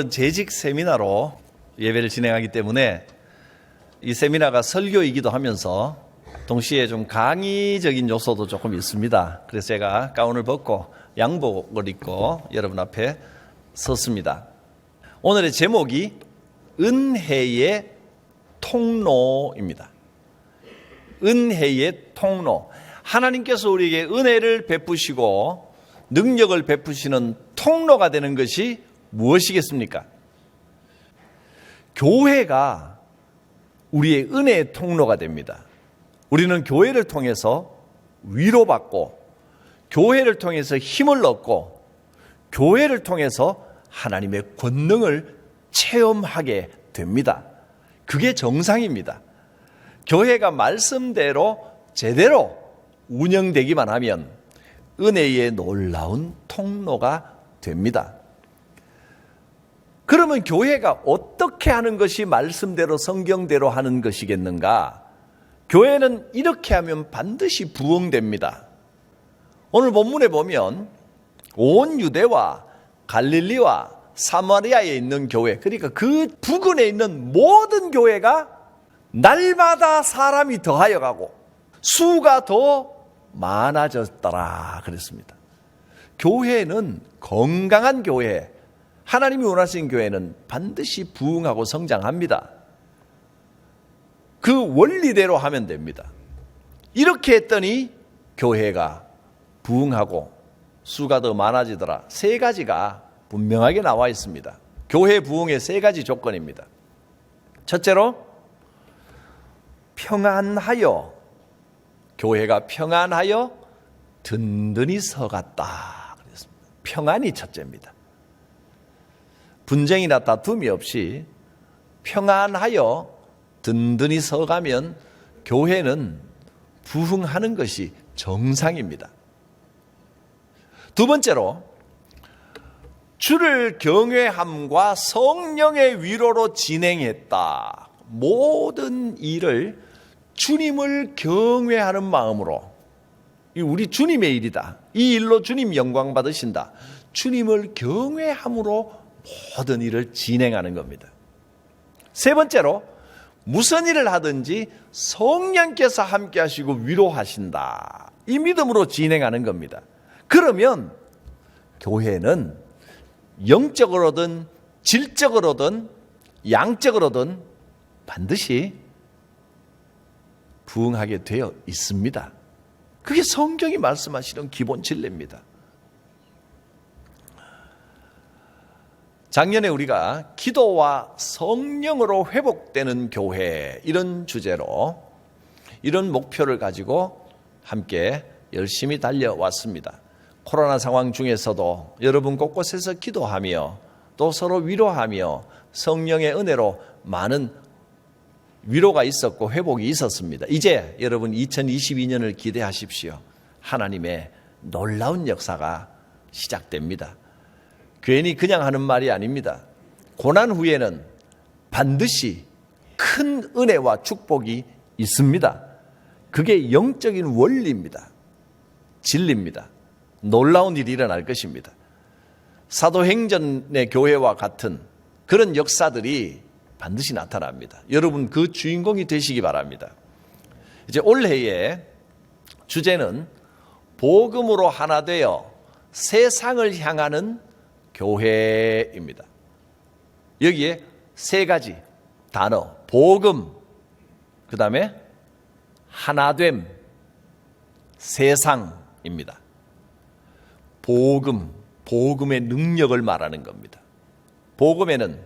오늘은 재직 세미나로 예배를 진행하기 때문에 이 세미나가 설교이기도 하면서 동시에 좀 강의적인 요소도 조금 있습니다. 그래서 제가 가운을 벗고 양복을 입고 여러분 앞에 섰습니다. 오늘의 제목이 은혜의 통로입니다. 은혜의 통로. 하나님께서 우리에게 은혜를 베푸시고 능력을 베푸시는 통로가 되는 것이 무엇이겠습니까? 교회가 우리의 은혜의 통로가 됩니다. 우리는 교회를 통해서 위로받고, 교회를 통해서 힘을 얻고, 교회를 통해서 하나님의 권능을 체험하게 됩니다. 그게 정상입니다. 교회가 말씀대로 제대로 운영되기만 하면 은혜의 놀라운 통로가 됩니다. 그러면 교회가 어떻게 하는 것이 말씀대로 성경대로 하는 것이겠는가? 교회는 이렇게 하면 반드시 부흥됩니다. 오늘 본문에 보면 온 유대와 갈릴리와 사마리아에 있는 교회, 그러니까 그 부근에 있는 모든 교회가 날마다 사람이 더하여 가고 수가 더 많아졌더라 그랬습니다. 교회는 건강한 교회, 하나님이 원하시는 교회는 반드시 부흥하고 성장합니다. 그 원리대로 하면 됩니다. 이렇게 했더니 교회가 부흥하고 수가 더 많아지더라. 세 가지가 분명하게 나와 있습니다. 교회 부흥의 세 가지 조건입니다. 첫째로 평안하여, 교회가 평안하여 든든히 서갔다 그랬습니다. 평안이 첫째입니다. 분쟁이나 다툼이 없이 평안하여 든든히 서가면 교회는 부흥하는 것이 정상입니다. 두 번째로 주를 경외함과 성령의 위로로 진행했다. 모든 일을 주님을 경외하는 마음으로, 우리 주님의 일이다, 이 일로 주님 영광 받으신다, 주님을 경외함으로 모든 일을 진행하는 겁니다. 세 번째로 무슨 일을 하든지 성령께서 함께 하시고 위로하신다, 이 믿음으로 진행하는 겁니다. 그러면 교회는 영적으로든 질적으로든 양적으로든 반드시 부흥하게 되어 있습니다. 그게 성경이 말씀하시는 기본 진리입니다. 작년에 우리가 기도와 성령으로 회복되는 교회, 이런 주제로 이런 목표를 가지고 함께 열심히 달려왔습니다. 코로나 상황 중에서도 여러분 곳곳에서 기도하며 또 서로 위로하며 성령의 은혜로 많은 위로가 있었고 회복이 있었습니다. 이제 여러분 2022년을 기대하십시오. 하나님의 놀라운 역사가 시작됩니다. 괜히 그냥 하는 말이 아닙니다. 고난 후에는 반드시 큰 은혜와 축복이 있습니다. 그게 영적인 원리입니다. 진리입니다. 놀라운 일이 일어날 것입니다. 사도행전의 교회와 같은 그런 역사들이 반드시 나타납니다. 여러분 그 주인공이 되시기 바랍니다. 이제 올해의 주제는 복음으로 하나 되어 세상을 향하는 교회입니다. 여기에 세 가지 단어, 복음, 그 다음에 하나됨, 세상입니다. 복음, 복음의 능력을 말하는 겁니다. 복음에는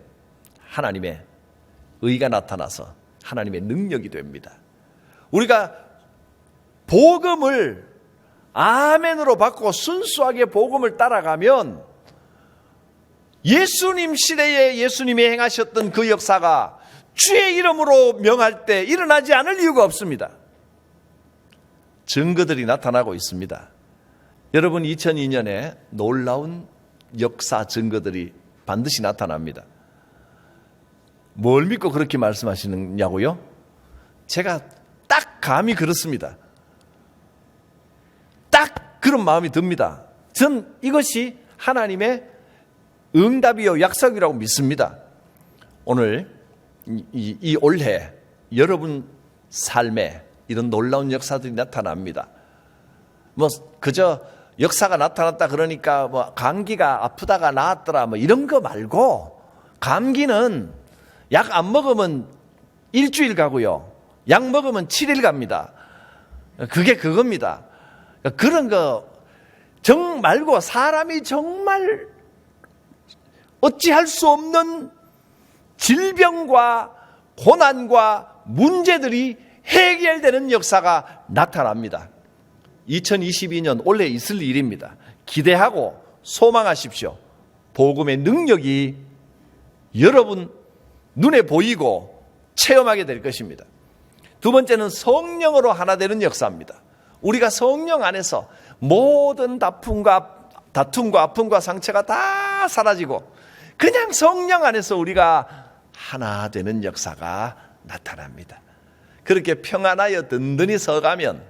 하나님의 의가 나타나서 하나님의 능력이 됩니다. 우리가 복음을 아멘으로 받고 순수하게 복음을 따라가면 예수님 시대에 예수님이 행하셨던 그 역사가 주의 이름으로 명할 때 일어나지 않을 이유가 없습니다. 증거들이 나타나고 있습니다. 여러분 2002년에 놀라운 역사 증거들이 반드시 나타납니다. 뭘 믿고 그렇게 말씀하시느냐고요? 제가 딱 감이 그렇습니다. 딱 그런 마음이 듭니다. 전 이것이 하나님의 응답이요 약속이라고 믿습니다. 오늘 이 올해 여러분 삶에 이런 놀라운 역사들이 나타납니다. 뭐 그저 역사가 나타났다 그러니까 뭐 감기가 아프다가 나았더라 뭐 이런 거 말고, 감기는 약 안 먹으면 일주일 가고요, 약 먹으면 7일 갑니다. 그게 그겁니다. 그런 거 말고 사람이 정말 어찌할 수 없는 질병과 고난과 문제들이 해결되는 역사가 나타납니다. 2022년 올해 있을 일입니다. 기대하고 소망하십시오. 복음의 능력이 여러분 눈에 보이고 체험하게 될 것입니다. 두 번째는 성령으로 하나 되는 역사입니다. 우리가 성령 안에서 모든 다툼과 아픔과 상처가 다 사라지고 그냥 성령 안에서 우리가 하나 되는 역사가 나타납니다. 그렇게 평안하여 든든히 서가면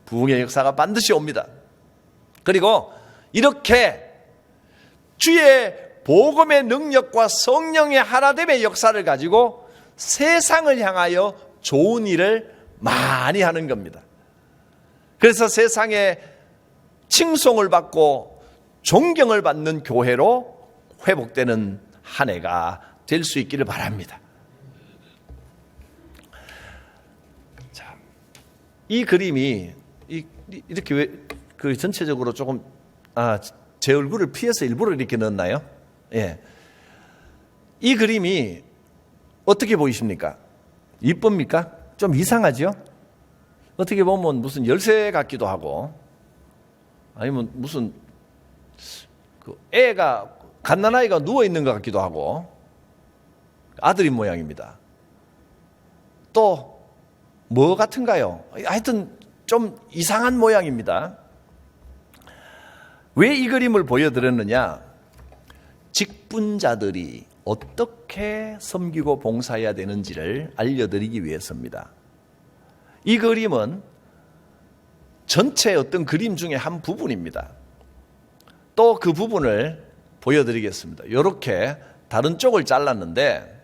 부흥의 역사가 반드시 옵니다. 그리고 이렇게 주의 복음의 능력과 성령의 하나됨의 역사를 가지고 세상을 향하여 좋은 일을 많이 하는 겁니다. 그래서 세상에 칭송을 받고 존경을 받는 교회로 회복되는 한 해가 될 수 있기를 바랍니다. 자, 이 그림이 이렇게 그 전체적으로 조금 제 얼굴을 피해서 일부러 이렇게 넣었나요? 예. 이 그림이 어떻게 보이십니까? 이쁩니까? 좀 이상하죠? 어떻게 보면 무슨 열쇠 같기도 하고, 아니면 무슨 갓난아이가 누워있는 것 같기도 하고, 아들인 모양입니다. 또 뭐 같은가요? 하여튼 좀 이상한 모양입니다. 왜 이 그림을 보여드렸느냐? 직분자들이 어떻게 섬기고 봉사해야 되는지를 알려드리기 위해서입니다. 이 그림은 전체 어떤 그림 중에 한 부분입니다. 또 그 부분을 보여드리겠습니다. 이렇게 다른 쪽을 잘랐는데,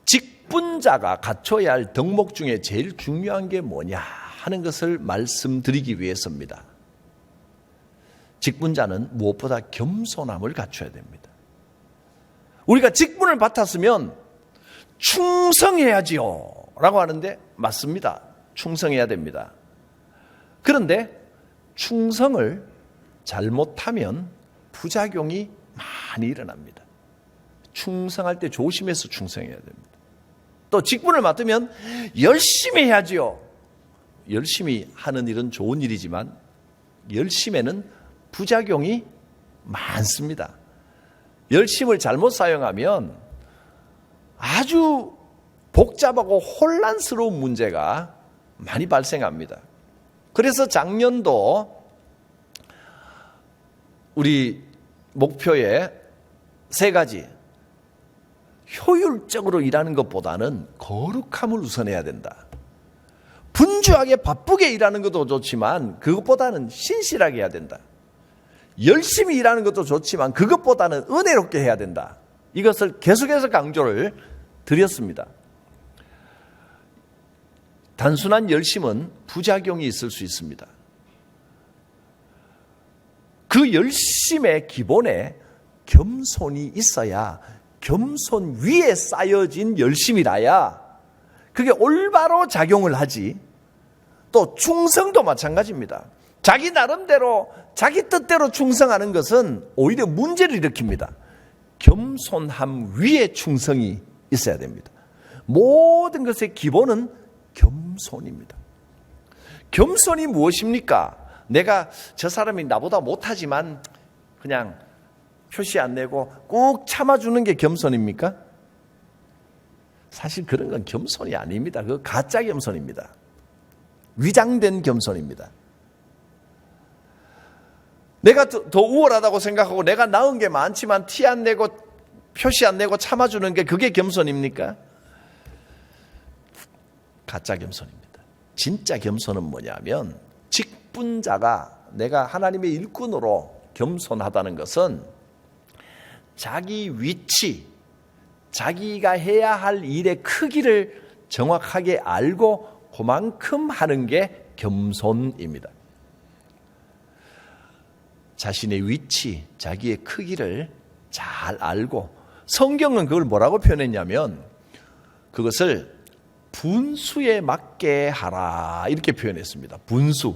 직분자가 갖춰야 할 덕목 중에 제일 중요한 게 뭐냐 하는 것을 말씀드리기 위해서입니다. 직분자는 무엇보다 겸손함을 갖춰야 됩니다. 우리가 직분을 맡았으면 충성해야지요 라고 하는데 맞습니다. 충성해야 됩니다. 그런데 충성을 잘못하면 부작용이 많이 일어납니다. 충성할 때 조심해서 충성해야 됩니다. 또 직분을 맡으면 열심히 해야지요. 열심히 하는 일은 좋은 일이지만 열심에는 부작용이 많습니다. 열심을 잘못 사용하면 아주 복잡하고 혼란스러운 문제가 많이 발생합니다. 그래서 작년도 우리 목표에 3가지, 효율적으로 일하는 것보다는 거룩함을 우선해야 된다. 분주하게 바쁘게 일하는 것도 좋지만 그것보다는 신실하게 해야 된다. 열심히 일하는 것도 좋지만 그것보다는 은혜롭게 해야 된다. 이것을 계속해서 강조를 드렸습니다. 단순한 열심은 부작용이 있을 수 있습니다. 그 열심의 기본에 겸손이 있어야, 겸손 위에 쌓여진 열심이라야 그게 올바로 작용을 하지. 또 충성도 마찬가지입니다. 자기 나름대로 자기 뜻대로 충성하는 것은 오히려 문제를 일으킵니다. 겸손함 위에 충성이 있어야 됩니다. 모든 것의 기본은 겸손입니다. 겸손이 무엇입니까? 내가 저 사람이 나보다 못하지만 그냥 표시 안 내고 꾹 참아주는 게 겸손입니까? 사실 그런 건 겸손이 아닙니다. 그거 가짜 겸손입니다. 위장된 겸손입니다. 내가 더 우월하다고 생각하고 내가 나은 게 많지만 티 안 내고 표시 안 내고 참아주는 게 그게 겸손입니까? 가짜 겸손입니다. 진짜 겸손은 뭐냐면 직분자가 내가 하나님의 일꾼으로 겸손하다는 것은 자기 위치, 자기가 해야 할 일의 크기를 정확하게 알고 그만큼 하는 게 겸손입니다. 자신의 위치, 자기의 크기를 잘 알고, 성경은 그걸 뭐라고 표현했냐면 그것을 분수에 맞게 하라 이렇게 표현했습니다. 분수.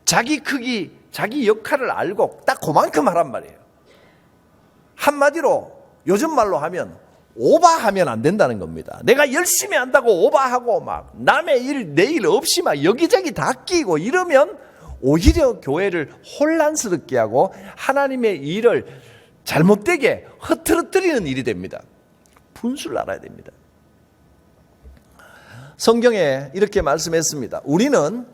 자기 크기, 자기 역할을 알고 딱 그만큼 하란 말이에요. 한마디로 요즘 말로 하면 오바하면 안 된다는 겁니다. 내가 열심히 한다고 오바하고 막 남의 일, 내 일 없이 막 여기저기 다 끼고 이러면 오히려 교회를 혼란스럽게 하고 하나님의 일을 잘못되게 흐트러뜨리는 일이 됩니다. 분수를 알아야 됩니다. 성경에 이렇게 말씀했습니다. 우리는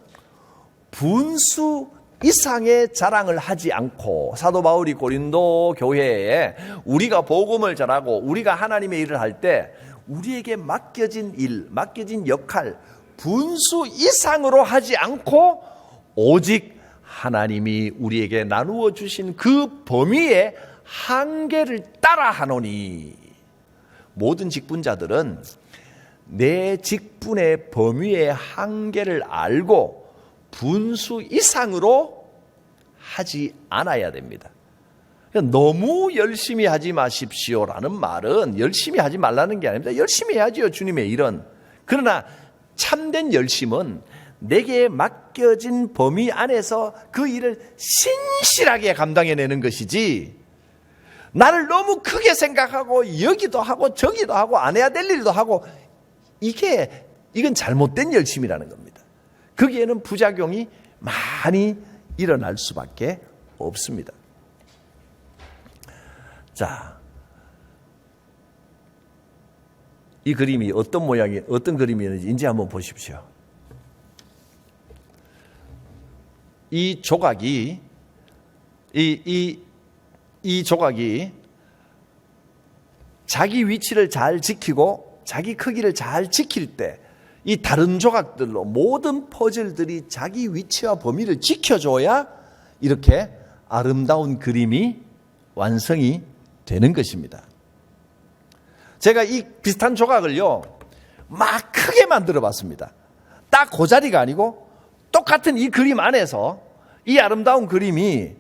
분수 이상의 자랑을 하지 않고, 사도 바울이 고린도 교회에 우리가 복음을 전하고 우리가 하나님의 일을 할 때 우리에게 맡겨진 일, 맡겨진 역할 분수 이상으로 하지 않고 오직 하나님이 우리에게 나누어 주신 그 범위의 한계를 따라 하노니, 모든 직분자들은 내 직분의 범위의 한계를 알고 분수 이상으로 하지 않아야 됩니다. 너무 열심히 하지 마십시오라는 말은 열심히 하지 말라는 게 아닙니다. 열심히 해야지요, 주님의 일은. 그러나 참된 열심은 내게 맡겨진 범위 안에서 그 일을 신실하게 감당해내는 것이지, 나를 너무 크게 생각하고 여기도 하고 저기도 하고 안 해야 될 일도 하고, 이건 잘못된 열심이라는 겁니다. 거기에는 부작용이 많이 일어날 수밖에 없습니다. 자, 이 그림이 어떤 모양이, 어떤 그림이었는지 이제 한번 보십시오. 이 조각이, 이 조각이 자기 위치를 잘 지키고 자기 크기를 잘 지킬 때 이 다른 조각들로 모든 퍼즐들이 자기 위치와 범위를 지켜줘야 이렇게 아름다운 그림이 완성이 되는 것입니다. 제가 이 비슷한 조각을요, 막 크게 만들어 봤습니다. 딱 그 자리가 아니고 똑같은 이 그림 안에서 이 아름다운 그림이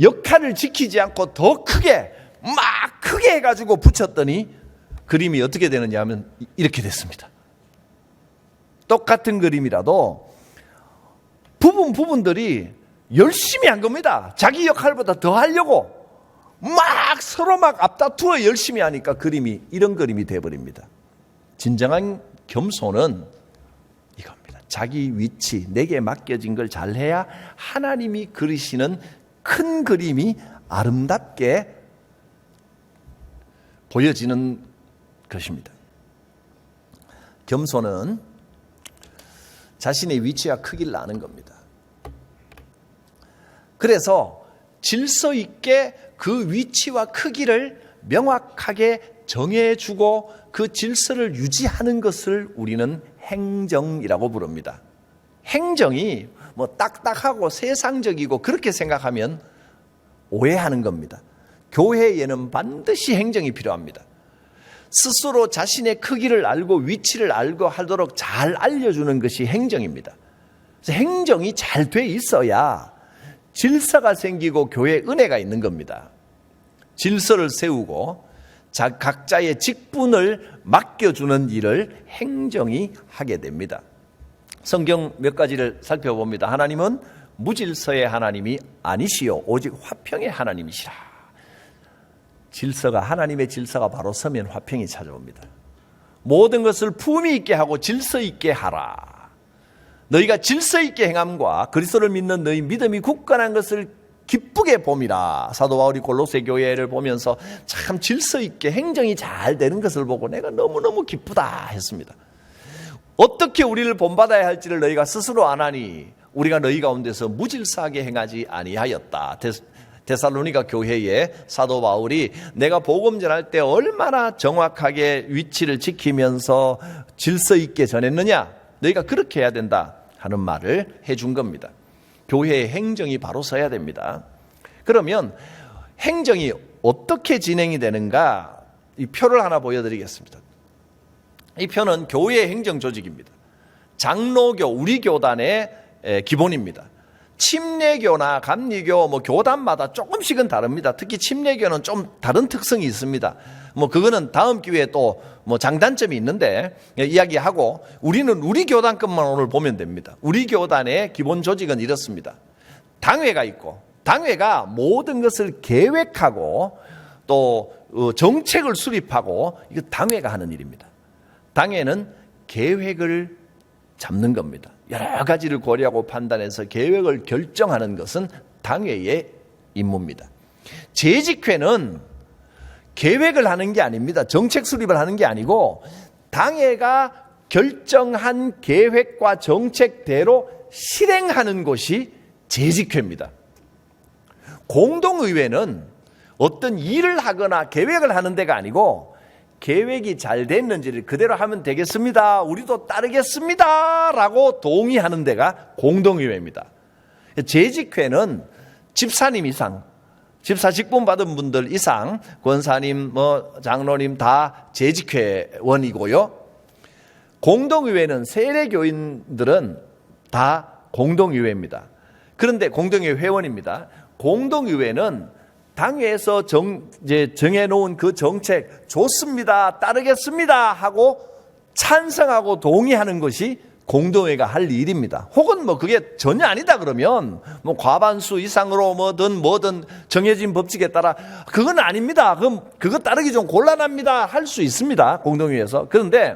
역할을 지키지 않고 더 크게, 막 크게 해가지고 붙였더니 그림이 어떻게 되느냐 하면 이렇게 됐습니다. 똑같은 그림이라도 부분들이 열심히 한 겁니다. 자기 역할보다 더 하려고 막 서로 막 앞다투어 열심히 하니까 그림이 이런 그림이 돼버립니다. 진정한 겸손은 이겁니다. 자기 위치, 내게 맡겨진 걸 잘해야 하나님이 그리시는 큰 그림이 아름답게 보여지는 것입니다. 겸손은 자신의 위치와 크기를 아는 겁니다. 그래서 질서 있게 그 위치와 크기를 명확하게 정해주고 그 질서를 유지하는 것을 우리는 행정이라고 부릅니다. 행정이 뭐 딱딱하고 세상적이고 그렇게 생각하면 오해하는 겁니다. 교회에는 반드시 행정이 필요합니다. 스스로 자신의 크기를 알고 위치를 알고 하도록 잘 알려주는 것이 행정입니다. 그래서 행정이 잘 돼 있어야 질서가 생기고 교회에 은혜가 있는 겁니다. 질서를 세우고 각자의 직분을 맡겨주는 일을 행정이 하게 됩니다. 성경 몇 가지를 살펴봅니다. 하나님은 무질서의 하나님이 아니시요 오직 화평의 하나님이시라. 질서가, 하나님의 질서가 바로 서면 화평이 찾아옵니다. 모든 것을 품위 있게 하고 질서 있게 하라. 너희가 질서 있게 행함과 그리스도를 믿는 너희 믿음이 굳건한 것을 기쁘게 봄이라. 사도 바울이 골로새 교회를 보면서 참 질서 있게 행정이 잘 되는 것을 보고 내가 너무너무 기쁘다 했습니다. 어떻게 우리를 본받아야 할지를 너희가 스스로 아나니 우리가 너희 가운데서 무질서하게 행하지 아니하였다. 데살로니가 교회에 사도 바울이 내가 복음 전할 때 얼마나 정확하게 위치를 지키면서 질서 있게 전했느냐, 너희가 그렇게 해야 된다 하는 말을 해준 겁니다. 교회의 행정이 바로 서야 됩니다. 그러면 행정이 어떻게 진행이 되는가 이 표를 하나 보여드리겠습니다. 이 표는 교회의 행정 조직입니다. 장로교, 우리 교단의 기본입니다. 침례교나 감리교, 교단마다 조금씩은 다릅니다. 특히 침례교는 좀 다른 특성이 있습니다. 그거는 다음 기회에 또 장단점이 있는데 이야기하고, 우리는 우리 교단것만 오늘 보면 됩니다. 우리 교단의 기본 조직은 이렇습니다. 당회가 있고, 당회가 모든 것을 계획하고 또 정책을 수립하고, 이거 당회가 하는 일입니다. 당회는 계획을 잡는 겁니다. 여러 가지를 고려하고 판단해서 계획을 결정하는 것은 당회의 임무입니다. 재직회는 계획을 하는 게 아닙니다. 정책 수립을 하는 게 아니고 당회가 결정한 계획과 정책대로 실행하는 것이 재직회입니다. 공동의회는 어떤 일을 하거나 계획을 하는 데가 아니고 계획이 잘 됐는지를 그대로 하면 되겠습니다, 우리도 따르겠습니다 라고 동의하는 데가 공동의회입니다. 재직회는 집사님 이상, 집사 직분 받은 분들 이상, 권사님, 장로님 다 재직회원이고요. 공동의회는 세례교인들은 다 공동의회입니다. 그런데 공동의회 회원입니다. 공동의회는 당회에서 정해놓은 그 정책 좋습니다, 따르겠습니다 하고 찬성하고 동의하는 것이 공동회가 할 일입니다. 혹은 그게 전혀 아니다 그러면 과반수 이상으로 뭐든 정해진 법칙에 따라 그건 아닙니다, 그럼 그거 따르기 좀 곤란합니다 할 수 있습니다, 공동회에서. 그런데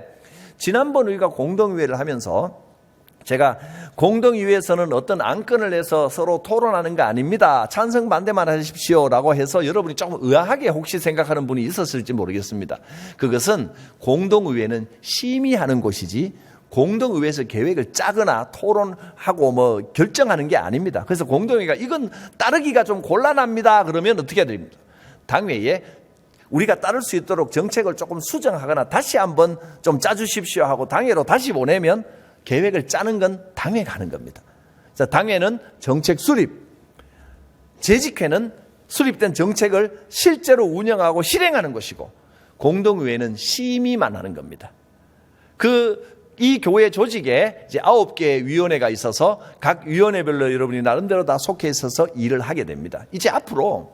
지난번 우리가 공동회를 하면서 제가 공동의회에서는 어떤 안건을 내서 서로 토론하는 거 아닙니다, 찬성 반대만 하십시오 라고 해서 여러분이 조금 의아하게 혹시 생각하는 분이 있었을지 모르겠습니다. 그것은 공동의회는 심의하는 곳이지 공동의회에서 계획을 짜거나 토론하고 결정하는 게 아닙니다. 그래서 공동의회가 이건 따르기가 좀 곤란합니다 그러면 어떻게 해야 됩니까? 당회에 우리가 따를 수 있도록 정책을 조금 수정하거나 다시 한번 좀 짜주십시오 하고 당회로 다시 보내면 계획을 짜는 건 당회가 하는 겁니다. 그래서 당회는 정책 수립, 재직회는 수립된 정책을 실제로 운영하고 실행하는 것이고, 공동의회는 심의만 하는 겁니다. 이 교회 조직에 이제 9개의 위원회가 있어서 각 위원회별로 여러분이 나름대로 다 속해 있어서 일을 하게 됩니다. 이제 앞으로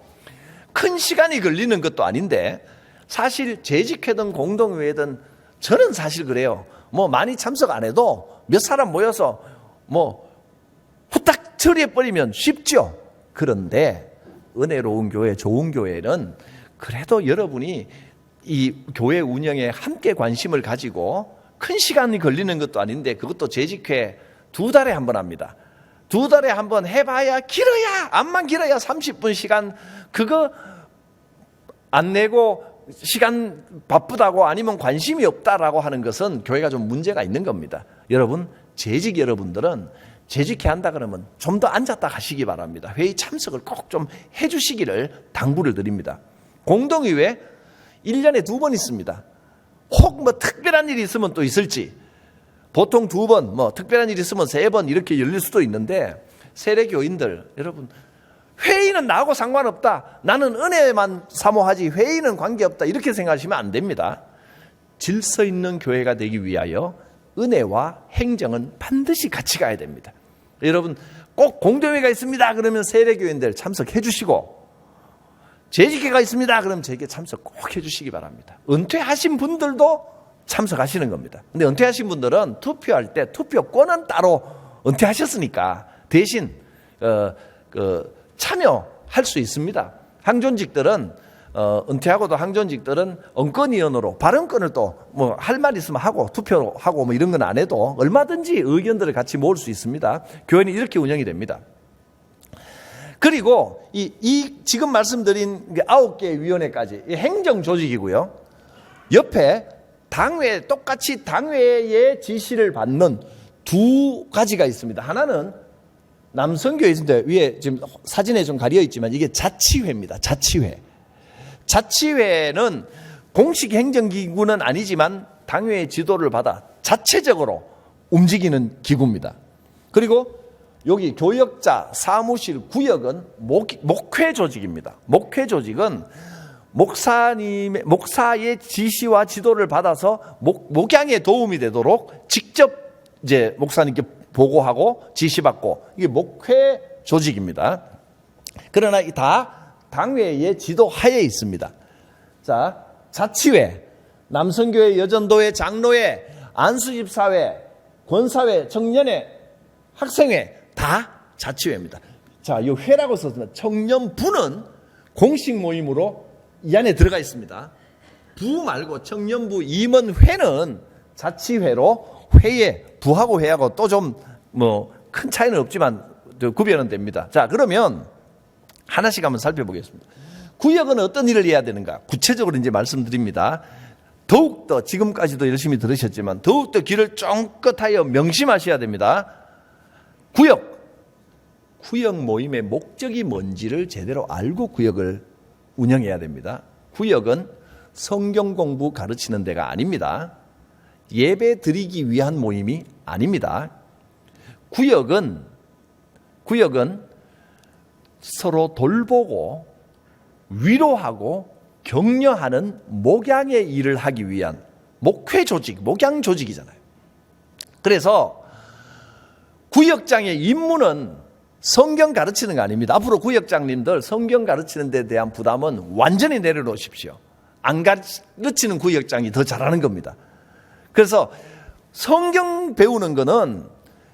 큰 시간이 걸리는 것도 아닌데, 사실 재직회든 공동의회든 저는 사실 그래요. 많이 참석 안 해도 몇 사람 모여서 후딱 처리해버리면 쉽죠. 그런데 은혜로운 교회, 좋은 교회는 그래도 여러분이 이 교회 운영에 함께 관심을 가지고, 큰 시간이 걸리는 것도 아닌데 그것도 재직회 2달에 한 번 합니다. 2달에 한 번 해봐야 길어야, 암만 길어야 30분 시간, 그거 안 내고 시간 바쁘다고 아니면 관심이 없다라고 하는 것은 교회가 좀 문제가 있는 겁니다. 여러분, 재직 여러분들은 재직회 한다 그러면 좀 더 앉았다 가시기 바랍니다. 회의 참석을 꼭 좀 해주시기를 당부를 드립니다. 공동의회 1년에 2번 있습니다. 혹 특별한 일이 있으면 또 있을지, 보통 2번, 특별한 일이 있으면 3번 이렇게 열릴 수도 있는데, 세례교인들 여러분, 회의는 나하고 상관없다, 나는 은혜만 사모하지 회의는 관계없다 이렇게 생각하시면 안 됩니다. 질서 있는 교회가 되기 위하여 은혜와 행정은 반드시 같이 가야 됩니다. 여러분, 꼭 공동회가 있습니다 그러면 세례교인들 참석해 주시고, 재직회가 있습니다 그러면 재직회 참석 꼭 해주시기 바랍니다. 은퇴하신 분들도 참석하시는 겁니다. 근데 은퇴하신 분들은 투표할 때 투표권은 따로 은퇴하셨으니까 대신 참여할 수 있습니다. 항존직들은 은퇴하고도 항존직들은 언권위원으로 발언권을 또 할 말 있으면 하고 투표하고 이런 건 안 해도 얼마든지 의견들을 같이 모을 수 있습니다. 교회는 이렇게 운영이 됩니다. 그리고 이 지금 말씀드린 9개의 위원회까지 행정 조직이고요. 옆에 당회, 똑같이 당회의 지시를 받는 2가지가 있습니다. 하나는 남성교회 있는데 위에 지금 사진에 좀 가려 있지만 이게 자치회입니다. 자치회. 자치회는 공식 행정기구는 아니지만 당회의 지도를 받아 자체적으로 움직이는 기구입니다. 그리고 여기 교역자, 사무실, 구역은 목회 조직입니다. 목회 조직은 목사의 지시와 지도를 받아서 목양에 도움이 되도록 직접 이제 목사님께 보고하고 지시받고, 이게 목회 조직입니다. 그러나 다 당회의 지도 하에 있습니다. 자, 자치회, 남성교회, 여전도회, 장로회, 안수집사회, 권사회, 청년회, 학생회 다 자치회입니다. 자, 이 회라고 썼습니다. 청년부는 공식 모임으로 이 안에 들어가 있습니다. 부 말고 청년부 임원회는 자치회로 회에 부하고 회하고 또 좀 큰 차이는 없지만 구별은 됩니다. 자, 그러면 하나씩 한번 살펴보겠습니다. 구역은 어떤 일을 해야 되는가? 구체적으로 이제 말씀드립니다. 더욱더 지금까지도 열심히 들으셨지만 더욱더 귀를 쫑긋하여 명심하셔야 됩니다. 구역 모임의 목적이 뭔지를 제대로 알고 구역을 운영해야 됩니다. 구역은 성경 공부 가르치는 데가 아닙니다. 예배 드리기 위한 모임이 아닙니다. 구역은 서로 돌보고 위로하고 격려하는 목양의 일을 하기 위한 목회 조직, 목양 조직이잖아요. 그래서 구역장의 임무는 성경 가르치는 거 아닙니다. 앞으로 구역장님들 성경 가르치는 데 대한 부담은 완전히 내려놓으십시오. 안 가르치는 구역장이 더 잘하는 겁니다. 그래서 성경 배우는 거는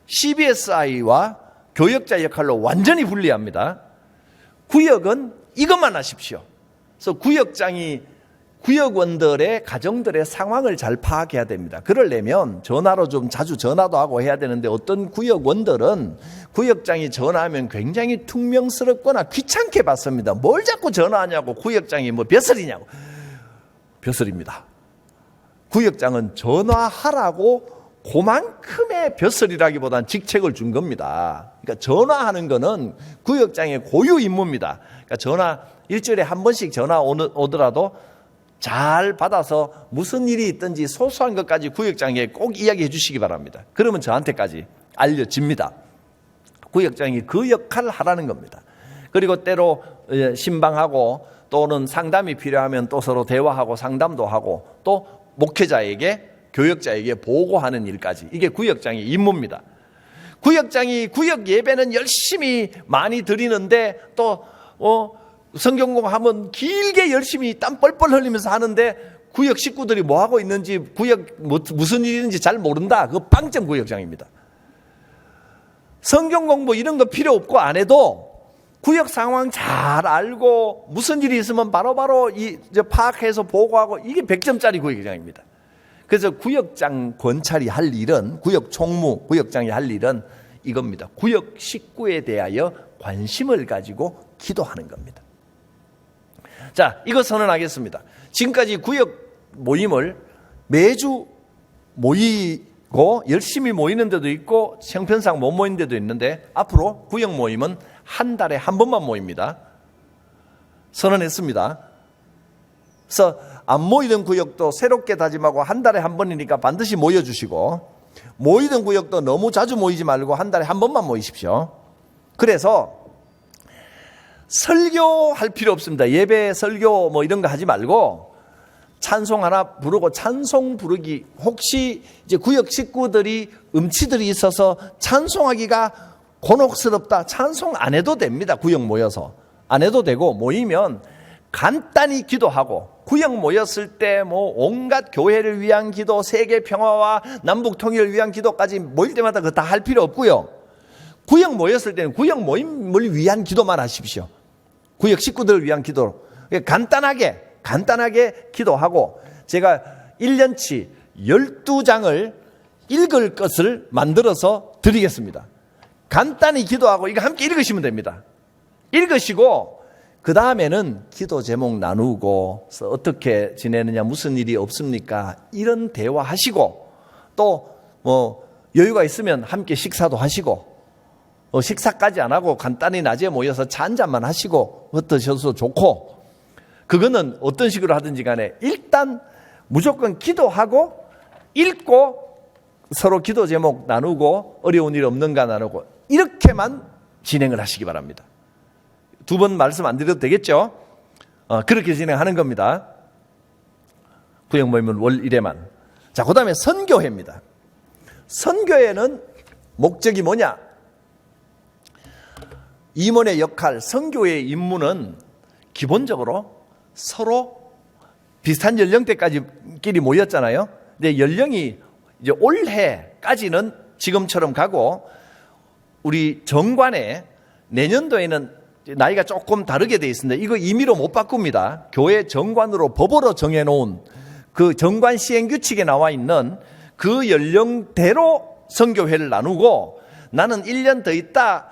CBSI와 교역자 역할로 완전히 분리합니다. 구역은 이것만 하십시오. 그래서 구역장이 구역원들의 가정들의 상황을 잘 파악해야 됩니다. 그러려면 전화로 좀 자주 전화도 하고 해야 되는데 어떤 구역원들은 구역장이 전화하면 굉장히 퉁명스럽거나 귀찮게 받습니다. 뭘 자꾸 전화하냐고, 구역장이 뭐 벼슬이냐고. 벼슬입니다. 구역장은 전화하라고 그만큼의 벼슬이라기보다는 직책을 준 겁니다. 그러니까 전화하는 거는 구역장의 고유 임무입니다. 그러니까 전화 일주일에 한 번씩 전화 오더라도 잘 받아서 무슨 일이 있든지 소소한 것까지 구역장에 꼭 이야기해 주시기 바랍니다. 그러면 저한테까지 알려집니다. 구역장이 그 역할을 하라는 겁니다. 그리고 때로 신방하고 또는 상담이 필요하면 또 서로 대화하고 상담도 하고 또 목회자에게 교역자에게 보고하는 일까지, 이게 구역장의 임무입니다. 구역장이 구역 예배는 열심히 많이 드리는데 또 성경 공부하면 길게 열심히 땀 뻘뻘 흘리면서 하는데 구역 식구들이 뭐 하고 있는지, 구역 무슨 일이 있는지 잘 모른다. 그거 빵점 구역장입니다. 성경 공부 이런 거 필요 없고 안 해도 구역 상황 잘 알고 무슨 일이 있으면 바로바로 파악해서 보고하고, 이게 100점짜리 구역장입니다. 그래서 구역장 권찰이 할 일은, 구역 총무 구역장이 할 일은 이겁니다. 구역 식구에 대하여 관심을 가지고 기도하는 겁니다. 자, 이거 선언하겠습니다. 지금까지 구역 모임을 매주 모이고 열심히 모이는 데도 있고 형편상 못 모이는 데도 있는데 앞으로 구역 모임은 한 달에 한 번만 모입니다. 선언했습니다. 그래서 안 모이던 구역도 새롭게 다짐하고 한 달에 한 번이니까 반드시 모여주시고, 모이던 구역도 너무 자주 모이지 말고 한 달에 한 번만 모이십시오. 그래서 설교할 필요 없습니다. 예배 설교 뭐 이런 거 하지 말고 찬송 하나 부르고, 찬송 부르기, 혹시 이제 구역 식구들이 음치들이 있어서 찬송하기가 곤혹스럽다, 찬송 안 해도 됩니다. 구역 모여서 안 해도 되고, 모이면 간단히 기도하고, 구역 모였을 때 뭐 온갖 교회를 위한 기도, 세계 평화와 남북 통일을 위한 기도까지 모일 때마다 그거 다 할 필요 없고요. 구역 모였을 때는 구역 모임을 위한 기도만 하십시오. 구역 식구들을 위한 기도. 간단하게 기도하고, 제가 1년치 12장을 읽을 것을 만들어서 드리겠습니다. 간단히 기도하고 이거 함께 읽으시면 됩니다. 읽으시고 그 다음에는 기도 제목 나누고 어떻게 지내느냐, 무슨 일이 없습니까, 이런 대화하시고, 또 뭐 여유가 있으면 함께 식사도 하시고, 식사까지 안 하고 간단히 낮에 모여서 차 한 잔만 하시고 어떠셔도 좋고, 그거는 어떤 식으로 하든지 간에 일단 무조건 기도하고 읽고 서로 기도 제목 나누고 어려운 일 없는가 나누고, 이렇게만 진행을 하시기 바랍니다. 두 번 말씀 안 드려도 되겠죠? 그렇게 진행하는 겁니다. 구역 모임은 월 1회만. 자, 그 다음에 선교회입니다. 선교회는 목적이 뭐냐? 임원의 역할, 선교회의 임무는 기본적으로 서로 비슷한 연령대까지끼리 모였잖아요. 근데 연령이 이제 올해까지는 지금처럼 가고, 우리 정관에 내년도에는 나이가 조금 다르게 돼 있습니다. 이거 임의로 못 바꿉니다. 교회 정관으로 법으로 정해놓은 그 정관 시행 규칙에 나와 있는 그 연령대로 선교회를 나누고, 나는 1년 더 있다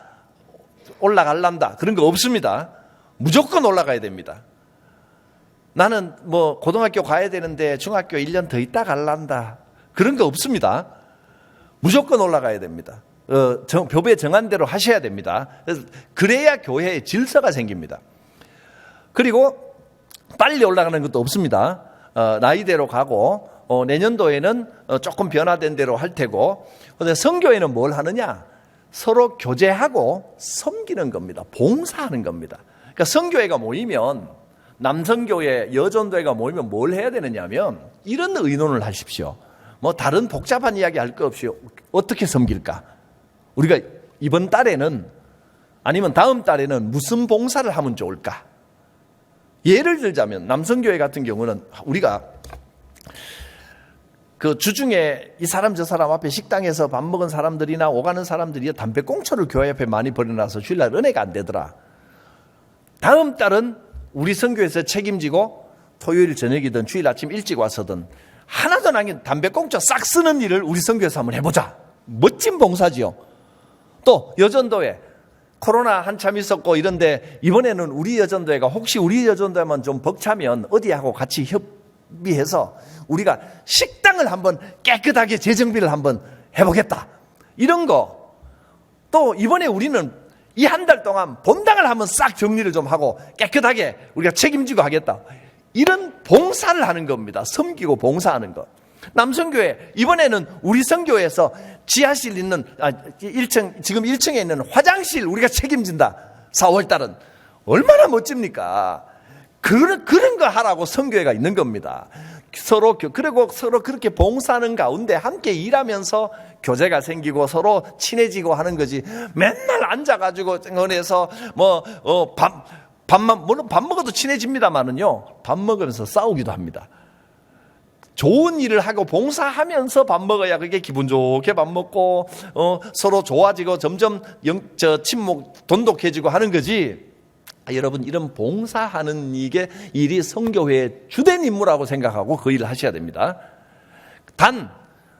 올라갈란다 그런 거 없습니다. 무조건 올라가야 됩니다. 나는 뭐 고등학교 가야 되는데 중학교 1년 더 있다 갈란다 그런 거 없습니다. 무조건 올라가야 됩니다. 법에 정한 대로 하셔야 됩니다. 그래야 교회에 질서가 생깁니다. 그리고 빨리 올라가는 것도 없습니다. 나이대로 가고, 내년도에는 조금 변화된 대로 할 테고. 그런데 선교회는 뭘 하느냐? 서로 교제하고 섬기는 겁니다. 봉사하는 겁니다. 그러니까 선교회가 모이면, 남선교회, 여전도회가 모이면 뭘 해야 되느냐면 이런 의논을 하십시오. 뭐 다른 복잡한 이야기 할 거 없이 어떻게 섬길까? 우리가 이번 달에는, 아니면 다음 달에는 무슨 봉사를 하면 좋을까? 예를 들자면 남성교회 같은 경우는 우리가 그 주중에 이 사람 저 사람 앞에 식당에서 밥 먹은 사람들이나 오가는 사람들이 담배꽁초를 교회 앞에 많이 버려놔서 주일날 은혜가 안 되더라. 다음 달은 우리 선교에서 책임지고 토요일 저녁이든 주일 아침 일찍 와서든 하나도 남긴 담배꽁초 싹 쓰는 일을 우리 선교에서 한번 해보자. 멋진 봉사지요. 또 여전도회 코로나 한참 있었고 이런데, 이번에는 우리 여전도회가 혹시 우리 여전도회만 좀 벅차면 어디하고 같이 협의해서 우리가 식당을 한번 깨끗하게 재정비를 한번 해보겠다. 이런 거. 또 이번에 우리는 이 한 달 동안 본당을 한번 싹 정리를 좀 하고 깨끗하게 우리가 책임지고 하겠다. 이런 봉사를 하는 겁니다. 섬기고 봉사하는 것. 남성교회, 이번에는 우리 선교회에서 지하실 있는 1층, 지금 1층에 있는 화장실 우리가 책임진다. 4월달은 얼마나 멋집니까? 그런 거 하라고 선교회가 있는 겁니다. 그리고 서로 그렇게 봉사하는 가운데 함께 일하면서 교제가 생기고 서로 친해지고 하는 거지. 맨날 앉아가지고 은혜서 물론 밥 먹어도 친해집니다만은요, 밥 먹으면서 싸우기도 합니다. 좋은 일을 하고 봉사하면서 밥 먹어야 그게 기분 좋게 밥 먹고 서로 좋아지고 점점 친목 돈독해지고 하는 거지. 여러분, 이런 봉사하는 일이 선교회의 주된 임무라고 생각하고 그 일을 하셔야 됩니다. 단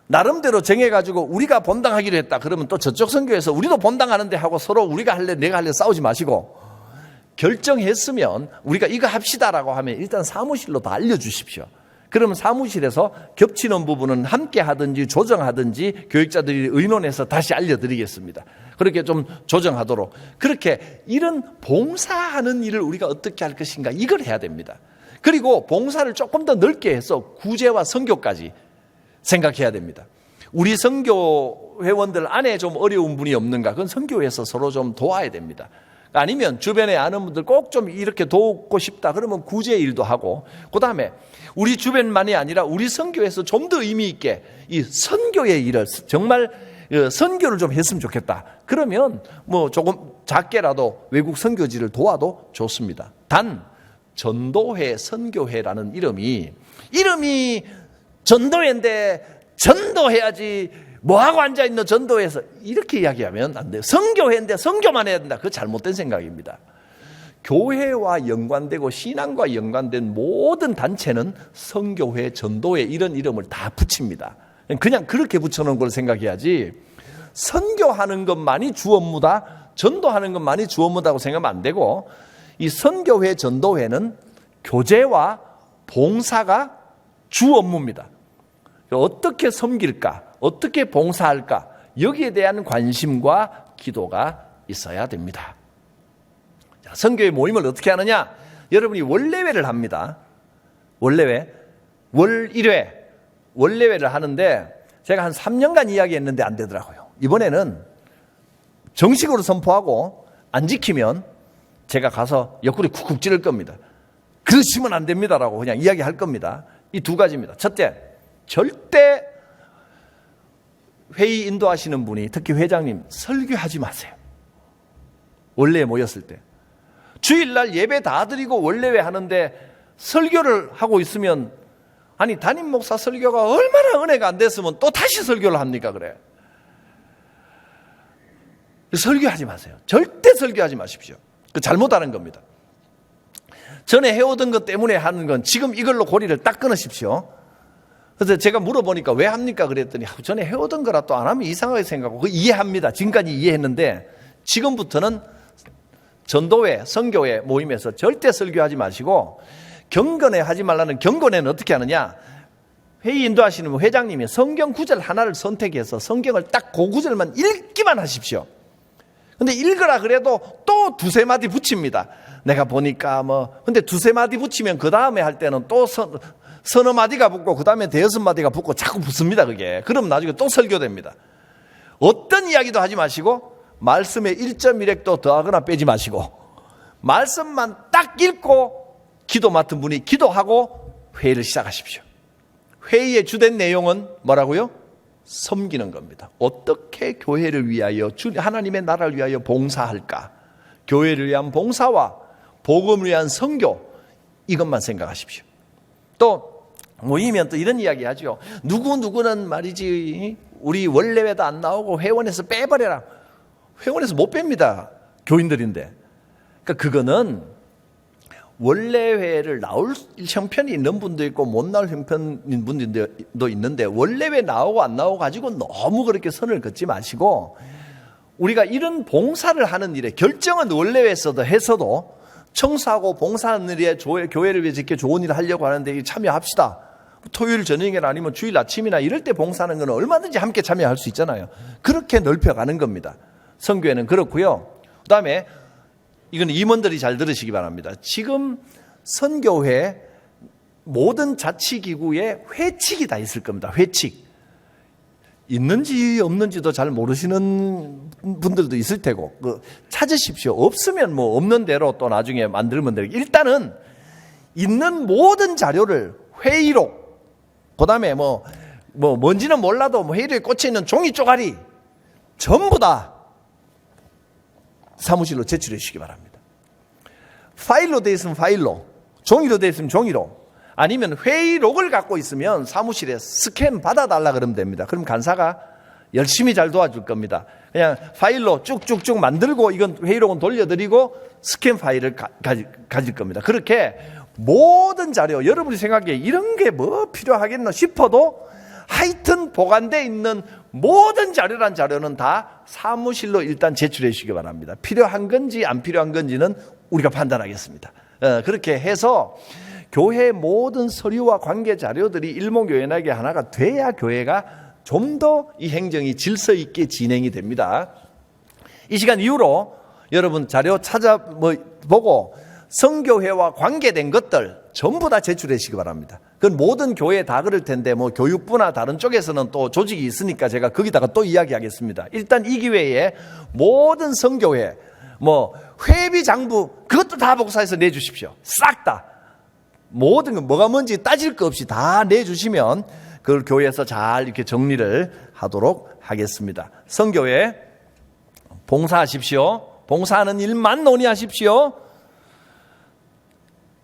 나름대로 정해가지고 우리가 본당하기로 했다 그러면 또 저쪽 선교회에서 우리도 본당하는데 하고 서로 우리가 할래 내가 할래 싸우지 마시고, 결정했으면 우리가 이거 합시다라고 하면 일단 사무실로 다 알려주십시오. 그러면 사무실에서 겹치는 부분은 함께 하든지 조정하든지 교육자들이 의논해서 다시 알려드리겠습니다. 그렇게 좀 조정하도록. 그렇게 이런 봉사하는 일을 우리가 어떻게 할 것인가, 이걸 해야 됩니다. 그리고 봉사를 조금 더 넓게 해서 구제와 선교까지 생각해야 됩니다. 우리 선교 회원들 안에 좀 어려운 분이 없는가? 그건 선교회에서 서로 좀 도와야 됩니다. 아니면 주변에 아는 분들 꼭 좀 이렇게 도우고 싶다 그러면 구제 일도 하고, 그 다음에 우리 주변만이 아니라 우리 선교에서 좀 더 의미 있게 이 선교의 일을 정말 선교를 좀 했으면 좋겠다. 그러면 뭐 조금 작게라도 외국 선교지를 도와도 좋습니다. 단 전도회, 선교회라는 이름이 전도회인데 전도해야지 뭐하고 앉아있는 전도회에서 이렇게 이야기하면 안 돼요. 선교회인데 선교만 해야 된다. 그거 잘못된 생각입니다. 교회와 연관되고 신앙과 연관된 모든 단체는 선교회, 전도회 이런 이름을 다 붙입니다. 그냥 그렇게 붙여놓은 걸 생각해야지, 선교하는 것만이 주 업무다, 전도하는 것만이 주 업무다고 생각하면 안 되고, 이 선교회, 전도회는 교제와 봉사가 주 업무입니다. 어떻게 섬길까? 어떻게 봉사할까? 여기에 대한 관심과 기도가 있어야 됩니다. 자, 선교회 모임을 어떻게 하느냐? 여러분이 원래회를 합니다. 원래회. 월 1회. 원래회를 하는데 제가 한 3년간 이야기했는데 안 되더라고요. 이번에는 정식으로 선포하고 안 지키면 제가 가서 옆구리 쿡쿡 찌를 겁니다. 그러시면 안 됩니다라고 그냥 이야기할 겁니다. 이 두 가지입니다. 첫째, 절대 회의 인도하시는 분이, 특히 회장님, 설교하지 마세요. 원래에 모였을 때. 주일날 예배 다 드리고 원래회 하는데 설교를 하고 있으면, 아니 담임 목사 설교가 얼마나 은혜가 안 됐으면 또 다시 설교를 합니까? 그래. 설교하지 마세요. 절대 설교하지 마십시오. 그 잘못하는 겁니다. 전에 해오던 것 때문에 하는 건 지금 이걸로 고리를 딱 끊으십시오. 그래서 제가 물어보니까 왜 합니까? 그랬더니 전에 해오던 거라 또 안 하면 이상하게 생각하고, 이해합니다. 지금까지 이해했는데 지금부터는 전도회, 선교회 모임에서 절대 설교하지 마시고, 경건회 하지 말라는 경건회는 어떻게 하느냐? 회의 인도하시는 회장님이 성경 구절 하나를 선택해서 성경을 딱 그 구절만 읽기만 하십시오. 근데 읽으라 그래도 또 두세 마디 붙입니다. 내가 보니까 근데 두세 마디 붙이면 그 다음에 할 때는 또 서너 마디가 붙고 그 다음에 대여섯 마디가 붙고 자꾸 붙습니다, 그게. 그럼 나중에 또 설교됩니다. 어떤 이야기도 하지 마시고, 말씀에 1.1획도 더하거나 빼지 마시고, 말씀만 딱 읽고 기도 맡은 분이 기도하고 회의를 시작하십시오. 회의의 주된 내용은 뭐라고요? 섬기는 겁니다. 어떻게 교회를 위하여, 하나님의 나라를 위하여 봉사할까? 교회를 위한 봉사와 복음을 위한 선교, 이것만 생각하십시오. 또 모이면 또 이런 이야기 하죠. 누구는 말이지 우리 원래회도 안 나오고 회원에서 빼버려라. 회원에서 못 뺍니다. 교인들인데. 그러니까 그거는 원래회를 나올 형편이 있는 분도 있고 못 나올 형편인 분들도 있는데, 원래회 나오고 안 나오고 가지고 너무 그렇게 선을 긋지 마시고, 우리가 이런 봉사를 하는 일에 결정은 원래회에서도 해서도 청소하고 봉사하는 일에 교회를 위해서 이렇게 좋은 일을 하려고 하는데 참여합시다. 토요일 저녁이나 아니면 주일 아침이나 이럴 때 봉사하는 건 얼마든지 함께 참여할 수 있잖아요. 그렇게 넓혀가는 겁니다. 선교회는 그렇고요. 그 다음에 이건 임원들이 잘 들으시기 바랍니다. 지금 선교회 모든 자치기구에 회칙이 다 있을 겁니다. 회칙. 있는지 없는지도 잘 모르시는 분들도 있을 테고, 찾으십시오. 없으면 없는 대로 또 나중에 만들면 되고, 일단은 있는 모든 자료를 회의록, 그 다음에 뭔지는 몰라도 회의록에 꽂혀 있는 종이 쪼가리 전부 다 사무실로 제출해 주시기 바랍니다. 파일로 되어 있으면 파일로, 종이로 되어 있으면 종이로, 아니면 회의록을 갖고 있으면 사무실에 스캔 받아달라 그러면 됩니다. 그럼 간사가 열심히 잘 도와줄 겁니다. 그냥 파일로 쭉쭉쭉 만들고 이건 회의록은 돌려드리고 스캔 파일을 가질 겁니다. 그렇게 모든 자료, 여러분이 생각에 이런 게 뭐 필요하겠나 싶어도 하여튼 보관되어 있는 모든 자료란 자료는 다 사무실로 일단 제출해 주시기 바랍니다. 필요한 건지 안 필요한 건지는 우리가 판단하겠습니다. 그렇게 해서 교회 모든 서류와 관계 자료들이 일목요연하게 하나가 돼야 교회가 좀 더 이 행정이 질서 있게 진행이 됩니다. 이 시간 이후로 여러분 자료 찾아보고 선교회와 관계된 것들 전부 다 제출해 주시기 바랍니다. 그건 모든 교회에 다 그럴 텐데 교육부나 다른 쪽에서는 또 조직이 있으니까 제가 거기다가 또 이야기하겠습니다. 일단 이 기회에 모든 선교회, 회비 장부 그것도 다 복사해서 내주십시오. 싹 다. 모든 건 뭐가 뭔지 따질 거 없이 다 내주시면 그걸 교회에서 잘 이렇게 정리를 하도록 하겠습니다. 선교회 봉사하십시오. 봉사하는 일만 논의하십시오.